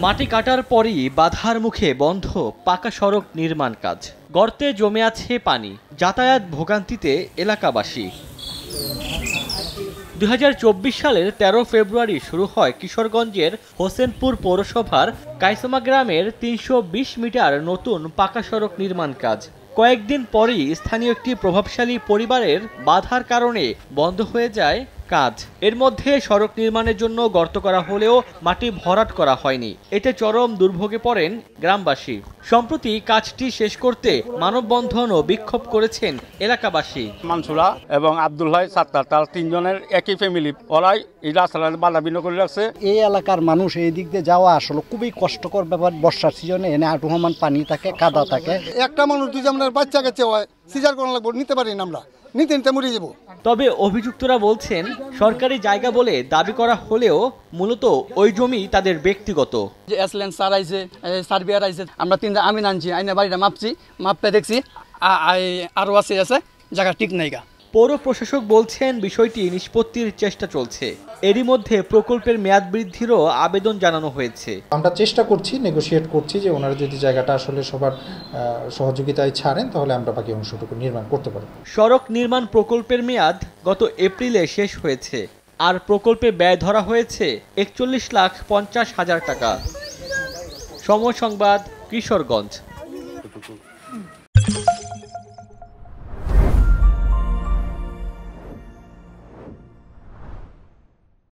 মাটি কাটার পরই বাধার মুখে বন্ধ পাকা সড়ক নির্মাণ কাজ। গর্তে জমে আছে পানি, যাতায়াত ভোগান্তিতে এলাকাবাসী। ২০২৪ সালের ১৩ ফেব্রুয়ারি শুরু হয় কিশোরগঞ্জের হোসেনপুর পৌরসভার কাইসমা গ্রামের ৩২০ মিটার নতুন পাকা সড়ক নির্মাণ কাজ। কয়েকদিন পরই স্থানীয় একটি প্রভাবশালী পরিবারের বাধার কারণে বন্ধ হয়ে যায় কাজ। এর মধ্যে সড়ক নির্মাণের জন্য গর্ত করা হলেও মাটি ভরাট করা হয়নি। এতে চরম দুর্ভোগে পড়েন গ্রামবাসী। সম্প্রতি কাজটি শেষ করতে মানববন্ধন ও বিক্ষোভ করেছেন এলাকাবাসী। মানসুরা এবং আব্দুল্লাহ সাত্তার, তার তিনজনের একই ফ্যামিলি, ওরাই এই রাস্তাটা বাধা বিঘ্ন করে রাখছে। এই এলাকার মানুষ এই দিক দিয়ে যাওয়া আসলে খুবই কষ্টকর ব্যাপার। বর্ষার সিজনে এনে আটুহমান পানি থাকে, কাদা থাকে। একটা মানুষ দুজনের বাচ্চা কাছে হয়, সিজার করা লাগবে, নিতে পারি না আমরা, নিতে নিতে মরে যাবো। তবে অভিযুক্তরা বলছেন সরকারি জায়গা বলে দাবি করা হলেও মূলত ওই জমি তাদের ব্যক্তিগত। স্যার আইছে, সার্ভিয়ার আইছে, আমরা তিনটা আমিন আনছি, আইনে বাড়িটা মাপছি, মাপে দেখছি আরও আছে জায়গা ঠিক নাইগা। পৌর প্রশাসক বলছেন বিষয়টি নিষ্পত্তির চেষ্টা চলছে। এরই মধ্যে প্রকল্পের মেয়াদ বৃদ্ধিরও আবেদন জানানো হয়েছে। আমরা চেষ্টা করছি, নেগোশিয়েট করছি যে ওনারা যদি জায়গাটা আসলে সবার সহযোগিতায় ছাড়েন তাহলে আমরা বাকি অংশটুকু নির্মাণ করতে পারব। সড়ক নির্মাণ প্রকল্পের মেয়াদ গত এপ্রিলে শেষ হয়েছে, আর প্রকল্পে ব্যয় ধরা হয়েছে ৪১,৫০,০০০ টাকা। সময় সংবাদ, কিশোরগঞ্জ।